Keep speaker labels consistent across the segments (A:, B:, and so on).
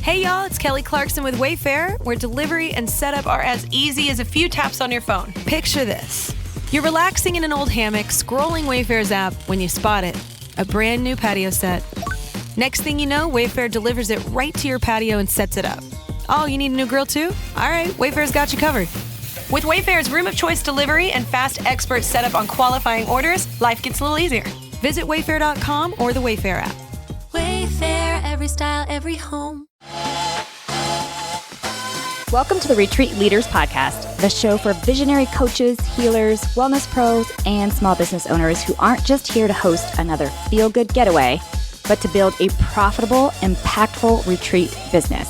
A: Hey y'all, it's Kelly Clarkson with Wayfair, where delivery and setup are as easy as a few taps on your phone. Picture this. You're relaxing in an old hammock, scrolling Wayfair's app when you spot it. A brand new patio set. Next thing you know, Wayfair delivers it right to your patio and sets it up. Oh, you need a new grill too? All right, Wayfair's got you covered. With Wayfair's room of choice delivery and fast expert setup on qualifying orders, life gets a little easier. Visit wayfair.com or the Wayfair app.
B: Wayfair, every style, every home.
C: Welcome to the Retreat Leaders Podcast, the show for visionary coaches, healers, wellness pros, and small business owners who aren't just here to host another feel-good getaway, but to build a profitable, impactful retreat business.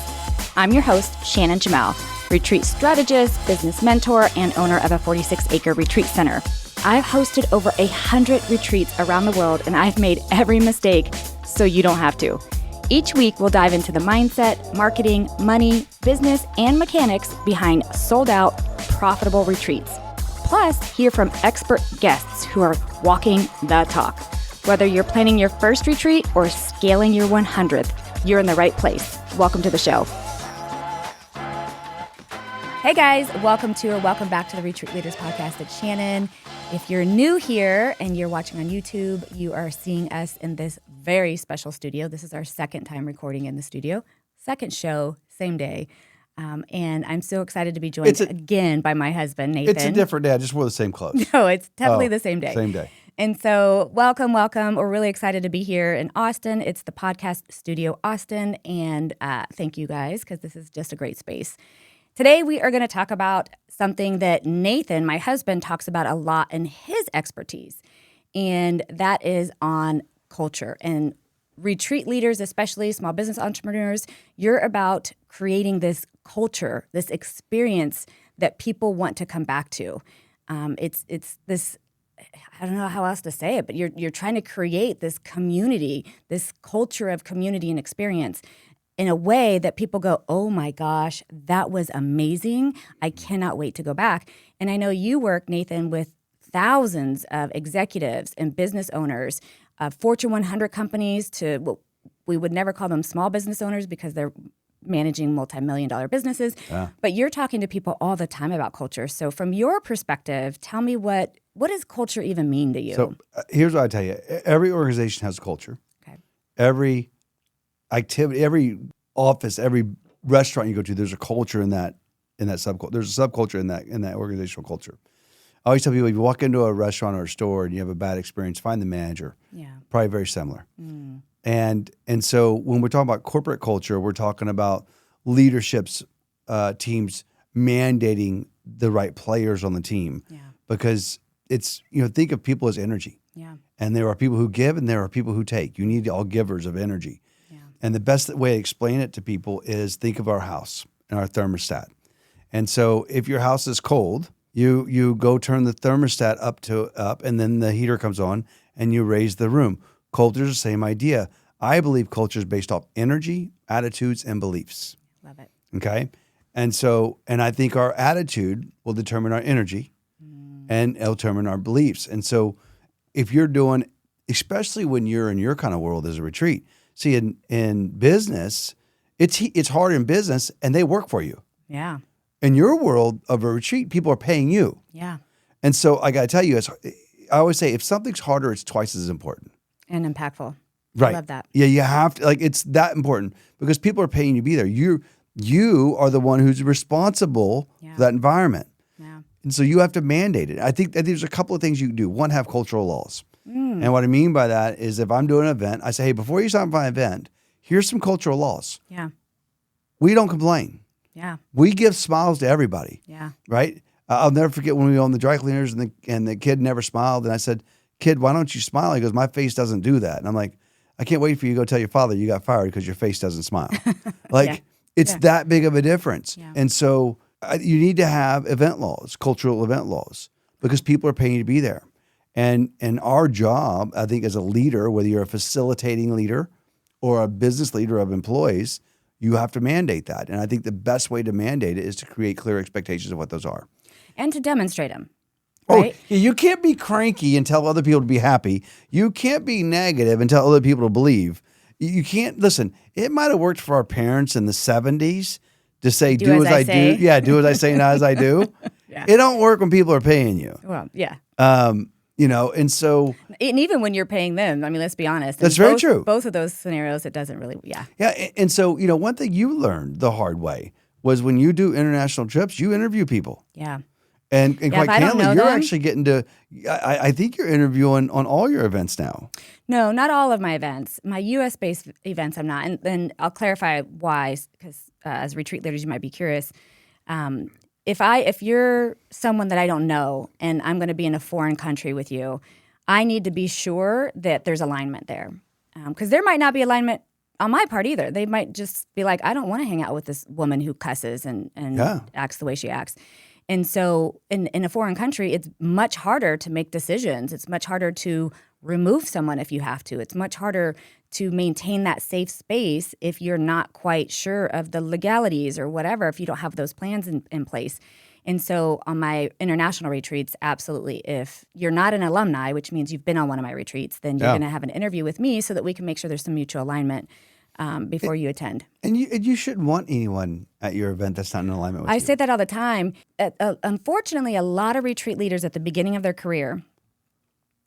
C: I'm your host, Shannon Jamail, retreat strategist, business mentor, and owner of a 46-acre retreat center. I've hosted over 100 retreats around the world, and I've made every mistake so you don't have to. Each week, we'll dive into the mindset, marketing, money, business, and mechanics behind sold-out, profitable retreats. Plus, hear from expert guests who are walking the talk. Whether you're planning your first retreat or scaling your 100th, you're in the right place. Welcome to the show. Hey guys, welcome back to the Retreat Leaders Podcast. It's Shannon. If you're new here and you're watching on YouTube, you are seeing us in this very special studio. This is our second time recording in the studio. Second show, same day. And I'm so excited to be joined again by my husband, Nathan.
D: It's a different day. I just wore the same clothes.
C: No, it's definitely the same day.
D: Same day.
C: And so welcome. We're really excited to be here in Austin. It's the Podcast Studio Austin. And thank you guys, because this is just a great space. Today, we are going to talk about something that Nathan, my husband, talks about a lot in his expertise, and that is on culture. And retreat leaders, especially small business entrepreneurs, you're about creating this culture, this experience that people want to come back to. It's this, I don't know how else to say it, but you're trying to create this community, this culture of community and experience in a way that people go, oh my gosh, that was amazing. I cannot wait to go back. And I know you work, Nathan, with thousands of executives and business owners, Fortune 100 companies to, well, we would never call them small business owners because they're managing multi-million-dollar businesses. Yeah. But you're talking to people all the time about culture. So from your perspective, tell me what does culture even mean to you?
D: So here's what I tell you. Every organization has a culture. Okay. Every activity, every office, every restaurant you go to, there's a culture in that subculture. There's a subculture in that organizational culture. I always tell people, if you walk into a restaurant or a store and you have a bad experience, find the manager. Yeah. Probably very similar. Mm. And so when we're talking about corporate culture, we're talking about leadership's teams mandating the right players on the team. Yeah. Because it's, think of people as energy. Yeah. And there are people who give and there are people who take. You need all givers of energy. And the best way to explain it to people is think of our house and our thermostat. And so if your house is cold, you go turn the thermostat up, and then the heater comes on, and you raise the room. Culture is the same idea. I believe culture is based off energy, attitudes, and beliefs.
C: Love it.
D: Okay? And I think our attitude will determine our energy, and it'll determine our beliefs. And so if you're doing, especially when you're in your kind of world as a retreat, see, in business, it's hard in business, and they work for you. Yeah. In your world of a retreat, people are paying you. Yeah. And so I got to tell you, I always say, if something's harder, it's twice as important.
C: And impactful.
D: Right.
C: I love that.
D: Yeah, you have to, it's that important because people are paying you to be there. You are the one who's responsible for that environment. Yeah. And so you have to mandate it. I think that there's a couple of things you can do. One, have cultural laws. And what I mean by that is if I'm doing an event, I say, hey, before you sign my event, here's some cultural laws. Yeah. We don't complain. Yeah. We give smiles to everybody. Yeah. Right? I'll never forget when we owned the dry cleaners and the kid never smiled. And I said, kid, why don't you smile? He goes, my face doesn't do that. And I'm like, I can't wait for you to go tell your father you got fired because your face doesn't smile. It's that big of a difference. Yeah. And so you need to have event laws, cultural event laws, because people are paying you to be there. And our job, I think, as a leader, whether you're a facilitating leader or a business leader of employees, you have to mandate that. And I think the best way to mandate it is to create clear expectations of what those are.
C: And to demonstrate them. Right?
D: Oh, you can't be cranky and tell other people to be happy. You can't be negative and tell other people to believe. You can't listen. It might have worked for our parents in the 70s to say, do as I do. Yeah, do as I say, not as I do.
C: Yeah.
D: It don't work when people are paying you.
C: Well, yeah.
D: And so.
C: And even when you're paying them, I mean, let's be honest.
D: That's very true.
C: Both of those scenarios, it doesn't really,
D: Yeah, and so, one thing you learned the hard way was when you do international trips, you interview people.
C: Yeah.
D: And quite candidly, you're actually getting to, I think you're interviewing on all your events now.
C: No, not all of my events. My U.S.-based events, I'm not. And I'll clarify why, because as retreat leaders, you might be curious. If you're someone that I don't know and I'm going to be in a foreign country with you, I need to be sure that there's alignment there. Because there might not be alignment on my part either. They might just be like, I don't want to hang out with this woman who cusses and acts the way she acts. And so in a foreign country, it's much harder to make decisions. It's much harder to remove someone if you have to. It's much harder to maintain that safe space if you're not quite sure of the legalities or whatever, if you don't have those plans in place. And so on my international retreats, absolutely. If you're not an alumni, which means you've been on one of my retreats, then you're going to have an interview with me so that we can make sure there's some mutual alignment before you attend.
D: And you shouldn't want anyone at your event that's not in alignment with you.
C: I say that all the time. Unfortunately, a lot of retreat leaders at the beginning of their career,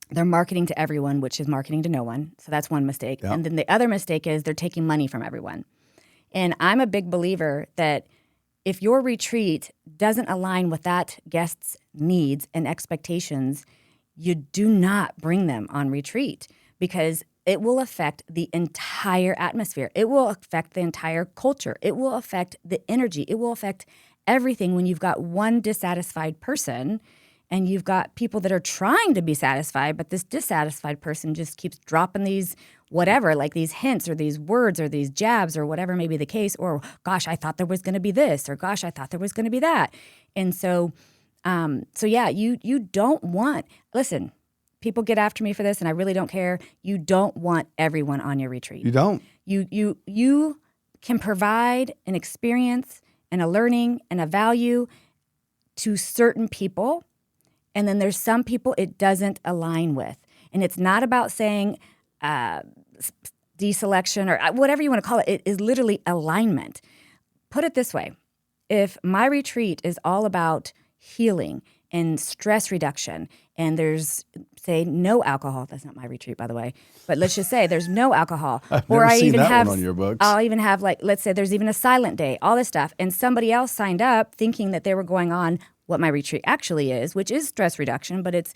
C: they're marketing to everyone, which is marketing to no one. So that's one mistake. Yep. And then the other mistake is they're taking money from everyone. And I'm a big believer that if your retreat doesn't align with that guest's needs and expectations, you do not bring them on retreat because it will affect the entire atmosphere. It will affect the entire culture. It will affect the energy. It will affect everything when you've got one dissatisfied person and you've got people that are trying to be satisfied, but this dissatisfied person just keeps dropping these whatever, like these hints or these words or these jabs or whatever may be the case, or gosh, I thought there was going to be this, or gosh, I thought there was going to be that. And so you don't want, listen, people get after me for this and I really don't care. You don't want everyone on your retreat.
D: You don't.
C: You can provide an experience and a learning and a value to certain people. And then there's some people it doesn't align with. And it's not about saying deselection or whatever you want to call it. It is literally alignment. Put it this way. If my retreat is all about healing and stress reduction, and there's, say, no alcohol. That's not my retreat, by the way. But let's just say there's no alcohol.
D: I've never seen that one on your books.
C: I'll even have, like, let's say there's even a silent day, all this stuff. And somebody else signed up thinking that they were going on what my retreat actually is, which is stress reduction, but it's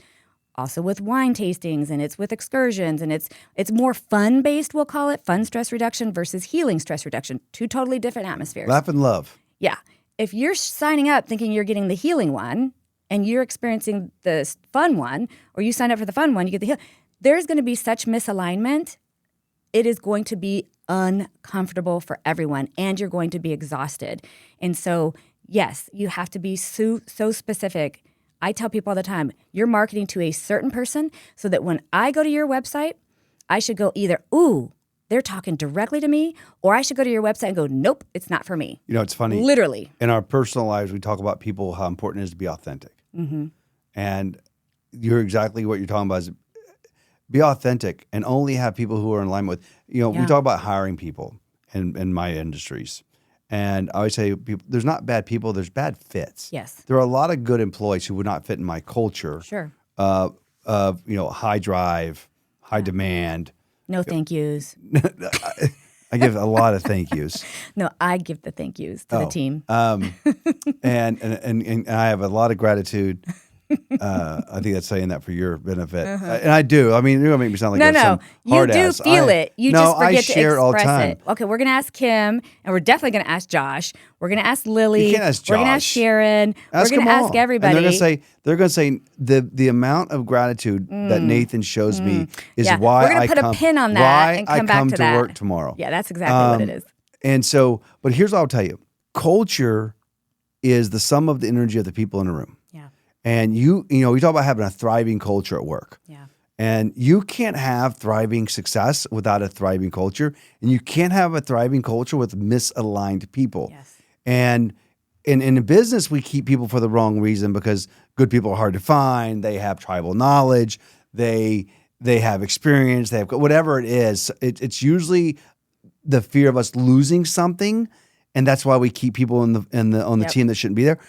C: also with wine tastings and it's with excursions and it's more fun-based, we'll call it, fun stress reduction versus healing stress reduction. Two totally different atmospheres.
D: Laugh and love.
C: Yeah. If you're signing up thinking you're getting the healing one and you're experiencing the fun one, or you sign up for the fun one, you get the healing, there's going to be such misalignment. It is going to be uncomfortable for everyone and you're going to be exhausted. And so, yes, you have to be so specific. I tell people all the time, you're marketing to a certain person so that when I go to your website, I should go either, ooh, they're talking directly to me, or I should go to your website and go, nope, it's not for me.
D: You know, it's funny.
C: Literally.
D: In our personal lives, we talk about people, how important it is to be authentic. Mm-hmm. And you're exactly what you're talking about is be authentic and only have people who are in alignment with, we talk about hiring people in my industries. And I always say, there's not bad people, there's bad fits.
C: Yes.
D: There are a lot of good employees who would not fit in my culture.
C: Sure.
D: Of high drive, high demand.
C: No thank yous.
D: I give a lot of thank yous.
C: No, I give the thank yous to the team.
D: And I have a lot of gratitude. I think that's saying that for your benefit, and I do. I mean, you're gonna make me sound like some hard
C: you do
D: ass.
C: feel it. You just forget to
D: share it all the time.
C: express it. Okay, we're gonna ask Kim, and we're definitely gonna ask Josh. We're gonna ask Lily.
D: You can't ask Josh.
C: We're gonna ask Sharon.
D: Ask
C: we're gonna
D: them all.
C: ask everybody.
D: And they're gonna say the amount of gratitude that Nathan shows me is why
C: we're gonna
D: I
C: put
D: come,
C: a pin on that
D: why
C: and come
D: I
C: back
D: come
C: to
D: to
C: that.
D: work tomorrow.
C: Yeah, that's exactly what it is.
D: And so, but here's what I'll tell you: culture is the sum of the energy of the people in a room.
C: Yeah.
D: And we talk about having a thriving culture at work.
C: Yeah.
D: And you can't have thriving success without a thriving culture. And you can't have a thriving culture with misaligned people.
C: Yes.
D: And in business, we keep people for the wrong reason because good people are hard to find. They have tribal knowledge. They they have experience, they have whatever it is. It's usually the fear of us losing something, and that's why we keep people on the team that shouldn't be there.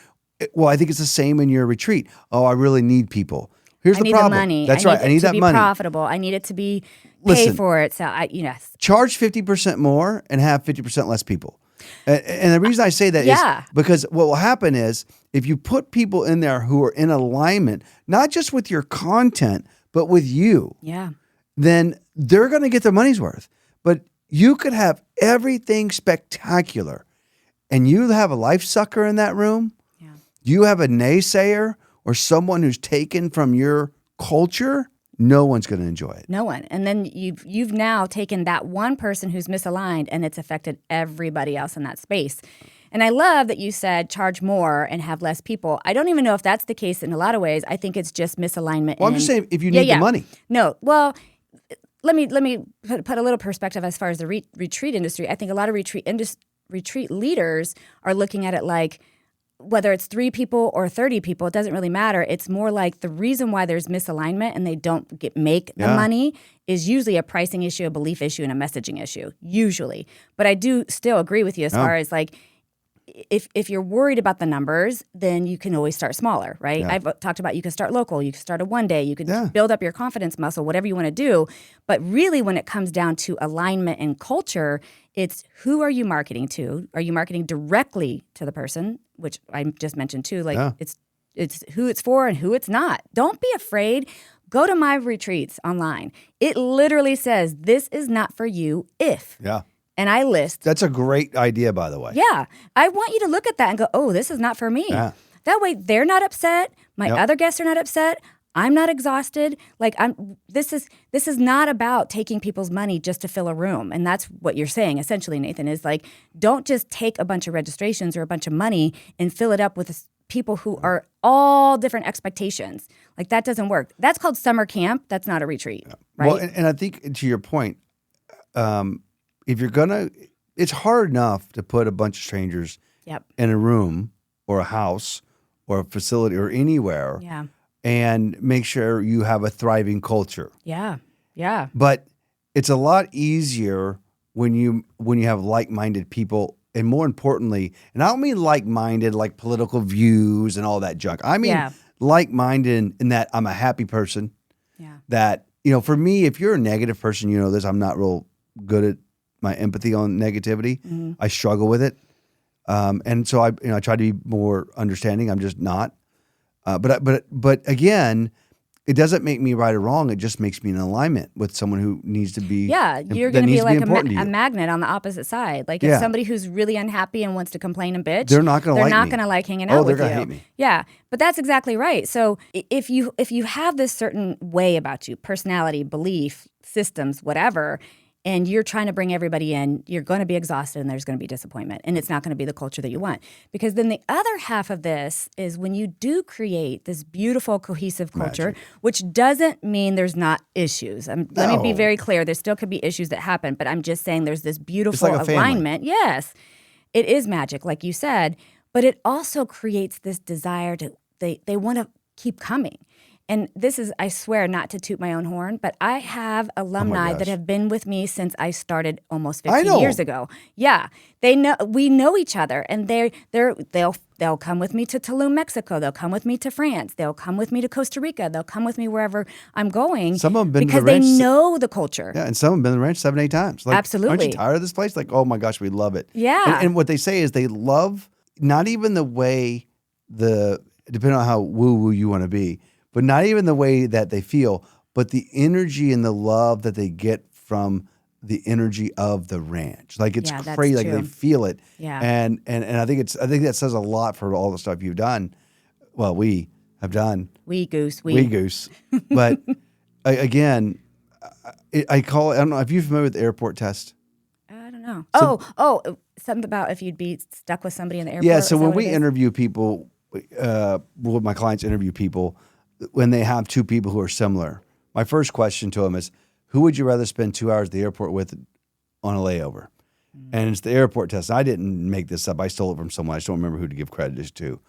D: Well, I think it's the same in your retreat. Oh, I really need people. Here's the problem.
C: I need the money.
D: That's right. I need that money.
C: I need it to be profitable. I need it to be pay for it. So yes.
D: Charge 50% more and have 50% less people. And the reason I say that is because what will happen is if you put people in there who are in alignment, not just with your content, but with you, then they're going to get their money's worth. But you could have everything spectacular and you have a life sucker in that room. Yeah. You have a naysayer or someone who's taken from your culture. No one's going to enjoy it.
C: No one. And then you've now taken that one person who's misaligned and it's affected everybody else in that space. And I love that you said charge more and have less people. I don't even know if that's the case in a lot of ways. I think it's just misalignment.
D: Well, I'm just saying if you need the money.
C: No. Well, let me put a little perspective as far as the retreat industry. I think a lot of retreat leaders are looking at it like, whether it's 3 people or 30 people, it doesn't really matter. It's more like the reason why there's misalignment and they don't make the money is usually a pricing issue, a belief issue, and a messaging issue, usually. But I do still agree with you as far as like, if you're worried about the numbers, then you can always start smaller, right? Yeah. I've talked about you can start local, you can start a one day, you can build up your confidence muscle, whatever you want to do. But really when it comes down to alignment and culture, it's who are you marketing to? Are you marketing directly to the person, which I just mentioned too, like it's who it's for and who it's not. Don't be afraid. Go to my retreats online. It literally says, this is not for you if.
D: Yeah.
C: And I list.
D: That's a great idea, by the way.
C: Yeah. I want you to look at that and go, oh, this is not for me. Yeah. That way they're not upset. My other guests are not upset. I'm not exhausted. Like this is not about taking people's money just to fill a room. And that's what you're saying essentially, Nathan, is like, don't just take a bunch of registrations or a bunch of money and fill it up with people who are all different expectations. Like that doesn't work. That's called summer camp. That's not a retreat. Yeah. Right.
D: Well, and I think to your point, if you're it's hard enough to put a bunch of strangers in a room or a house or a facility or anywhere and make sure you have a thriving culture.
C: Yeah. Yeah.
D: But it's a lot easier when you have like-minded people, and more importantly, and I don't mean like-minded like political views and all that junk. I mean like-minded in that I'm a happy person. Yeah. That, for me, if you're a negative person, you know this, I'm not real good at my empathy on negativity. Mm-hmm. I struggle with it. And so I try to be more understanding. I'm just not. But again, it doesn't make me right or wrong. It just makes me in alignment with someone who needs to be.
C: Yeah, you're going to be like a magnet on the opposite side. Like if somebody who's really unhappy and wants to complain and bitch,
D: they're not going to
C: like hanging out with you.
D: They're going to hate me.
C: Yeah, but that's exactly right. So if you have this certain way about you, personality, belief, systems, whatever, and you're trying to bring everybody in, you're going to be exhausted and there's going to be disappointment. And it's not going to be the culture that you want. Because then the other half of this is when you do create this beautiful, cohesive culture, which doesn't mean there's not issues. Let me be very clear. There still could be issues that happen, but I'm just saying there's this beautiful alignment. Yes, it is magic, like you said, but it also creates this desire to, they want to keep coming. And this is, I swear, not to toot my own horn, but I have alumni that have been with me since I started almost 15 years ago. Yeah, we know each other, and they'll come with me to Tulum, Mexico. They'll come with me to France. They'll come with me to Costa Rica. They'll come with me wherever I'm going.
D: Some of them been
C: because
D: to the ranch,
C: they know the culture.
D: Yeah, and some have been to the ranch 7-8 times. Like,
C: absolutely.
D: Aren't you tired of this place? Like, oh my gosh, we love it.
C: Yeah.
D: And what they say is they love not even the way depending on how woo-woo you want to be, but not even the way that they feel, but the energy and the love that they get from the energy of the ranch. Like it's crazy. Like they feel it.
C: Yeah.
D: And I think that says a lot for all the stuff you've done. Well, we have done.
C: We goose.
D: But again, I call it, I don't know, if you're familiar with the airport test.
C: I don't know. Something about if you'd be stuck with somebody in the airport.
D: Yeah, so when we interview people, when my clients interview people, when they have two people who are similar, my first question to them is, who would you rather spend 2 hours at the airport with on a layover? Mm-hmm. And it's the airport test. I didn't make this up. I stole it from someone. I just don't remember who to give credit to.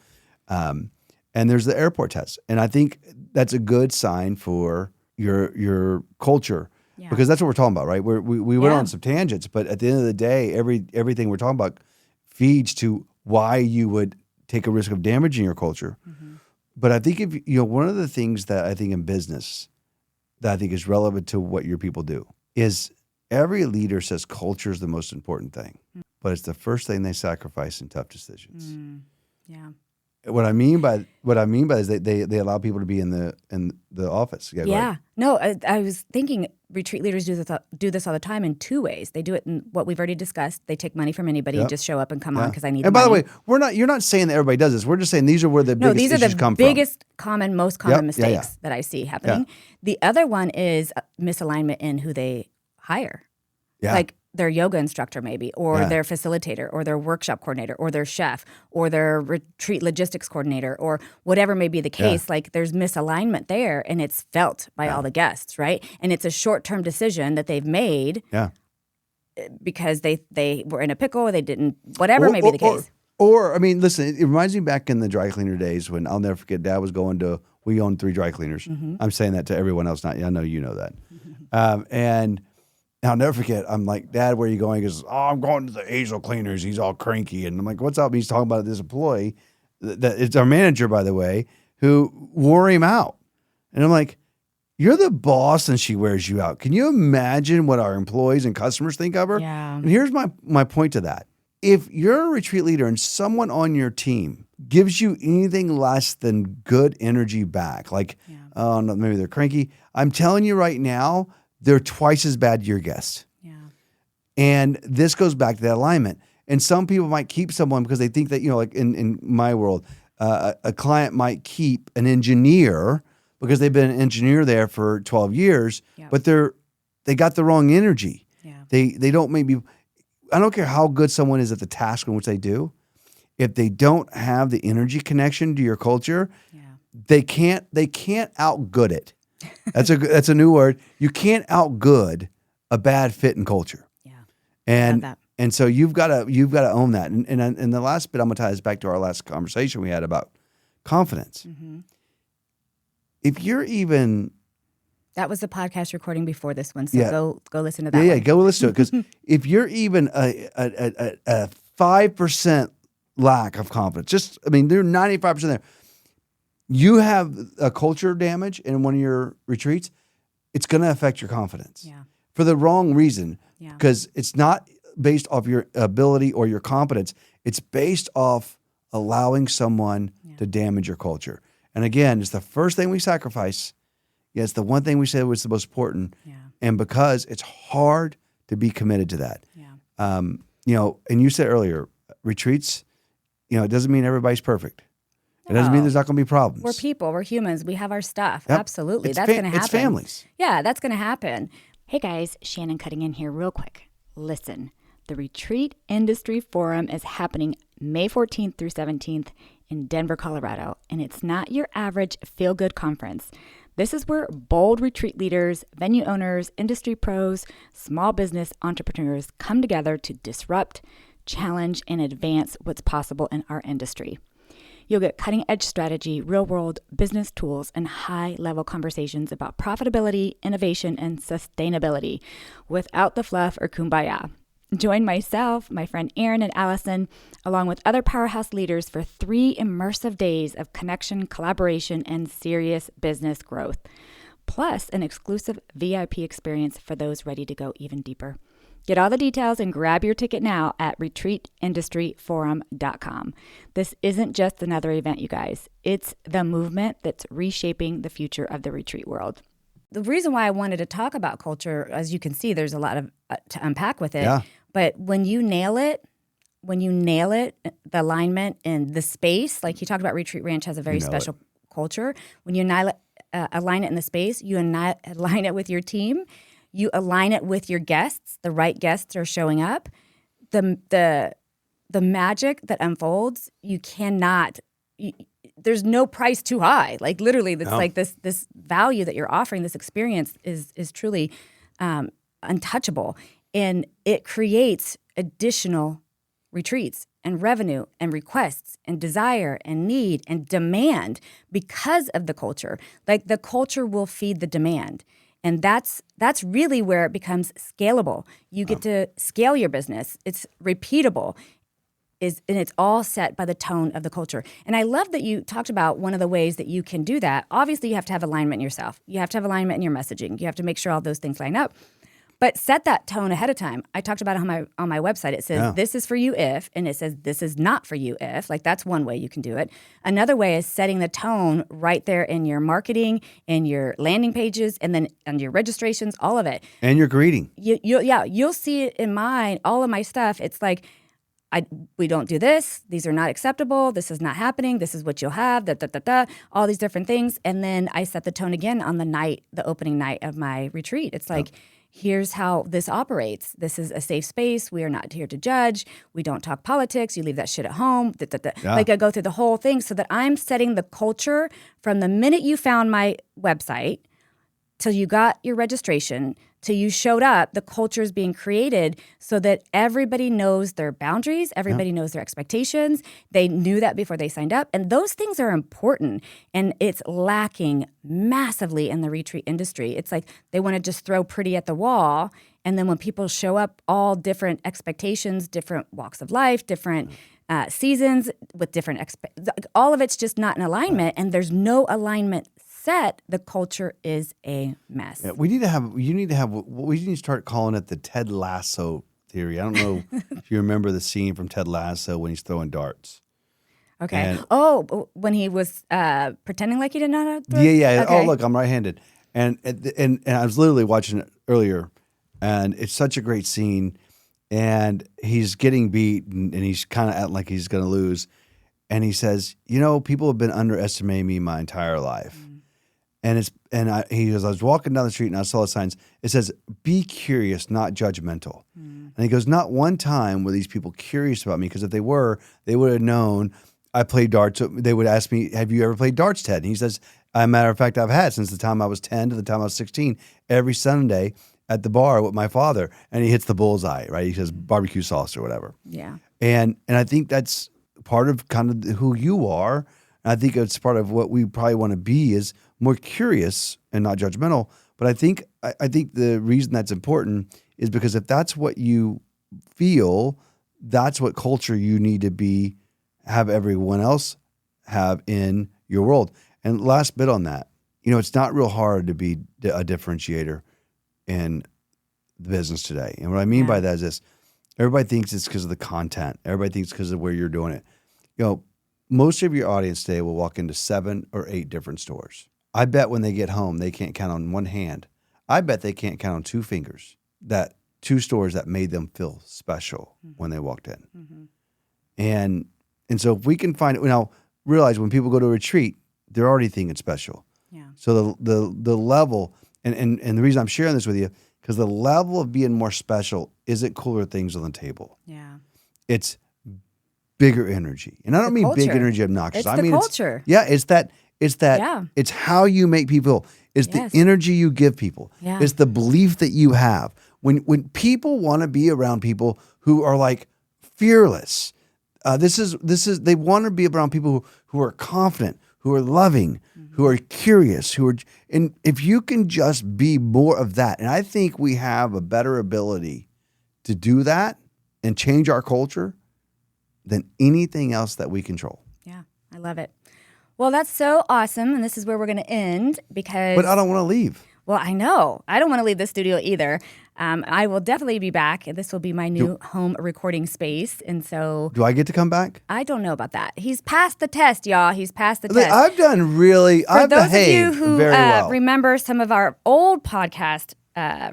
D: And there's the airport test. And I think that's a good sign for your culture.
C: Yeah.
D: Because that's what we're talking about, right? We went
C: Yeah.
D: on some tangents, but at the end of the day, everything we're talking about feeds to why you would take a risk of damaging your culture.
C: Mm-hmm.
D: But I think one of the things that I think in business that I think is relevant to what your people do is every leader says culture is the most important thing, but it's the first thing they sacrifice in tough decisions.
C: Yeah.
D: What I mean by is they allow people to be in the office. Yeah. Go ahead.
C: No, I was thinking retreat leaders do this all the time in two ways. They do it in what we've already discussed. They take money from anybody and just show up and come on because I need
D: And
C: the
D: by
C: money.
D: the way, you're not saying that everybody does this. We're just saying these are where the biggest
C: these are
D: issues
C: the
D: come
C: biggest most common
D: Yep.
C: mistakes that I see happening. The other one is misalignment in who they hire.
D: Yeah.
C: Like their yoga instructor maybe, or their facilitator, or their workshop coordinator, or their chef, or their retreat logistics coordinator, or whatever may be the case. Like there's misalignment there, and it's felt by all the guests, right? And it's a short-term decision that they've made because they were in a pickle, or they didn't, whatever may be the case.
D: Or, I mean, listen, it reminds me back in the dry cleaner days when I'll never forget, Dad was we owned 3 dry cleaners.
C: Mm-hmm.
D: I'm saying that to everyone else, I know you know that. And I'll never forget, I'm like, Dad, where are you going? He goes, I'm going to the Hazel Cleaners. He's all cranky. And I'm like, what's up? He's talking about this employee, that it's our manager, by the way, who wore him out. And I'm like, you're the boss and she wears you out. Can you imagine what our employees and customers think of her?
C: Yeah.
D: And here's my point to that. If you're a retreat leader and someone on your team gives you anything less than good energy back, like, oh, no, maybe they're cranky, I'm telling you right now, they're twice as bad to your guest.
C: Yeah.
D: And this goes back to that alignment. And some people might keep someone because they think that, like in my world, a client might keep an engineer because they've been an engineer there for 12 years, but they got the wrong energy.
C: Yeah.
D: They don't maybe, I don't care how good someone is at the task in which they do. If they don't have the energy connection to your culture, they can't outgood it. That's a new word. You can't outgood a bad fit in culture. Yeah. And so you've got to own that. And the last bit I'm gonna tie this back to our last conversation we had about confidence.
C: Mm-hmm.
D: If you're even
C: That was the podcast recording before this one, so go listen to that.
D: Yeah,
C: one.
D: go listen to it because if you're even a 5% lack of confidence, they're 95% there. You have a culture damage in one of your retreats, it's going to affect your confidence for the wrong reason because it's not based off your ability or your competence. It's based off allowing someone to damage your culture. And again, it's the first thing we sacrifice. Yeah, it's the one thing we said was the most important. Yeah. And because it's hard to be committed to that. Yeah. And you said earlier, retreats, it doesn't mean everybody's perfect. It doesn't mean there's not going to be problems.
C: We're people. We're humans. We have our stuff.
D: Yep.
C: Absolutely. That's going to happen.
D: It's families.
C: Yeah, that's going to happen.
E: Hey guys, Shannon cutting in here real quick. Listen, the Retreat Industry Forum is happening May 14th through 17th in Denver, Colorado, and it's not your average feel-good conference. This is where bold retreat leaders, venue owners, industry pros, small business entrepreneurs come together to disrupt, challenge, and advance what's possible in our industry. You'll get cutting-edge strategy, real-world business tools, and high-level conversations about profitability, innovation, and sustainability without the fluff or kumbaya. Join myself, my friend Aaron and Allison, along with other powerhouse leaders for 3 immersive days of connection, collaboration, and serious business growth, plus an exclusive VIP experience for those ready to go even deeper. Get all the details and grab your ticket now at retreatindustryforum.com. This isn't just another event, you guys. It's the movement that's reshaping the future of the retreat world.
C: The reason why I wanted to talk about culture, as you can see, there's a lot of to unpack with it. Yeah. But when you nail it, the alignment and the space, like you talked about, Retreat Ranch has a very special culture. When you align it in the space, you align it with your team. You align it with your guests. The right guests are showing up. The magic that unfolds, you cannot. There's no price too high. Like literally, it's like this value that you're offering. This experience is truly untouchable, and it creates additional retreats and revenue and requests and desire and need and demand because of the culture. Like the culture will feed the demand. And that's really where it becomes scalable. You get to scale your business. It's repeatable. And it's all set by the tone of the culture. And I love that you talked about one of the ways that you can do that. Obviously, you have to have alignment in yourself. You have to have alignment in your messaging. You have to make sure all those things line up. But set that tone ahead of time. I talked about it on my website. It says, this is for you if, and it says, this is not for you if. Like, that's one way you can do it. Another way is setting the tone right there in your marketing, in your landing pages, and then on your registrations, all of it.
D: And your greeting.
C: You'll see it in all of my stuff. It's like, we don't do this. These are not acceptable. This is not happening. This is what you'll have. All these different things. And then I set the tone again on the opening night of my retreat. It's like, here's how this operates. This is a safe space. We are not here to judge. We don't talk politics. You leave that shit at home. Like I go through the whole thing so that I'm setting the culture from the minute you found my website till you got your registration, till you showed up. The culture is being created so that everybody knows their boundaries, everybody knows their expectations. They knew that before they signed up. And those things are important. And it's lacking massively in the retreat industry. It's like they want to just throw pretty at the wall. And then when people show up, all different expectations, different walks of life, different seasons with different all of it's just not in alignment. And there's no alignment set, the culture is a mess.
D: Yeah, we need to start calling it the Ted Lasso theory. I don't know if you remember the scene from Ted Lasso when he's throwing darts.
C: Okay. When he was pretending like he didn't know how to throw?
D: Yeah.
C: Okay.
D: Oh, look, I'm right-handed. And I was literally watching it earlier, and it's such a great scene. And he's getting beat, and he's kind of acting like he's going to lose. And he says, people have been underestimating me my entire life. He goes, I was walking down the street and I saw the signs. It says, be curious, not judgmental. And he goes, not one time were these people curious about me, because if they were, they would have known I played darts. They would ask me, have you ever played darts, Ted? And he says, as a matter of fact, I've had since the time I was 10 to the time I was 16, every Sunday at the bar with my father. And he hits the bullseye, right? He says barbecue sauce or whatever.
C: Yeah.
D: And I think that's part of kind of who you are. And I think it's part of what we probably want to be is more curious and not judgmental. But I think the reason that's important is because if that's what you feel, that's what culture you need to have everyone else have in your world. And last bit on that, it's not real hard to be a differentiator in the business today. And what I mean by that is this: everybody thinks it's because of the content. Everybody thinks because of where you're doing it. Most of your audience today will walk into 7 or 8 different stores. I bet when they get home, they can't count on one hand. I bet they can't count on 2 fingers that 2 stores that made them feel special when they walked in. Mm-hmm. And so if we can find it, now realize when people go to a retreat, they're already thinking special. Yeah. So the level, and the reason I'm sharing this with you, because the level of being more special isn't cooler things on the table. Yeah. It's bigger energy. And I don't mean big energy obnoxious.
C: It's the culture.
D: It's how you make people. It's the energy you give people. Yeah. It's the belief that you have. When people want to be around people who are like fearless, they want to be around people who are confident, who are loving, who are curious, and if you can just be more of that, and I think we have a better ability to do that and change our culture than anything else that we control.
C: Yeah, I love it. Well, that's so awesome, and this is where we're going to end because...
D: But I don't want to leave.
C: Well, I know. I don't want to leave the studio either. I will definitely be back. This will be my new home recording space, and so...
D: Do I get to come back?
C: I don't know about that. He's passed the test, y'all. He's passed the test.
D: I've done really... I've behaved very well.
C: For those of you who remember some of our old podcast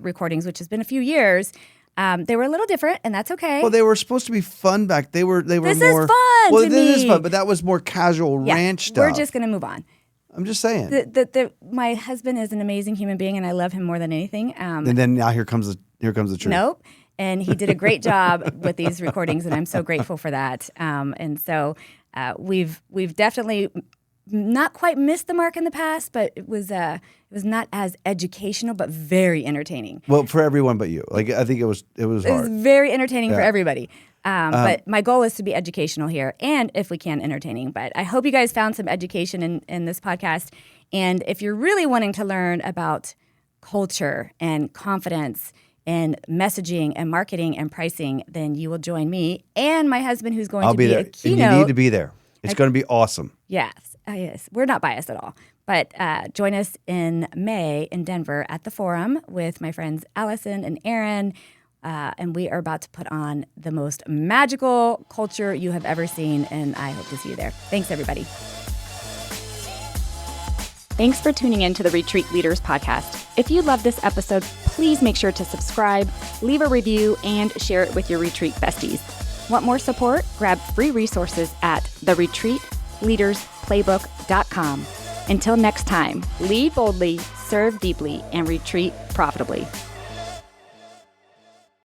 C: recordings, which has been a few years... they were a little different, and that's okay.
D: Well, they were supposed to be fun back. This
C: more.
D: This
C: is fun.
D: Well,
C: to
D: this
C: me.
D: is fun, but that was more casual ranch stuff.
C: We're just gonna move on.
D: I'm just saying.
C: My husband is an amazing human being, and I love him more than anything.
D: And then now here comes the truth.
C: Nope. And he did a great job with these recordings, and I'm so grateful for that. And so we've definitely not quite missed the mark in the past, but it was not as educational, but very entertaining.
D: Well, for everyone but you. Like I think it was hard.
C: It was very entertaining for everybody. But my goal is to be educational here and, if we can, entertaining. But I hope you guys found some education in this podcast. And if you're really wanting to learn about culture and confidence and messaging and marketing and pricing, then you will join me and my husband, who's going to be
D: there.
C: a keynote.
D: And you need to be there. It's going to be awesome.
C: Yes. Yes. We're not biased at all. But join us in May in Denver at the Forum with my friends Allison and Aaron. And we are about to put on the most magical culture you have ever seen. And I hope to see you there. Thanks, everybody.
E: Thanks for tuning in to the Retreat Leaders Podcast. If you love this episode, please make sure to subscribe, leave a review, and share it with your retreat besties. Want more support? Grab free resources at theretreatleadersplaybook.com. Until next time, lead boldly, serve deeply, and retreat profitably.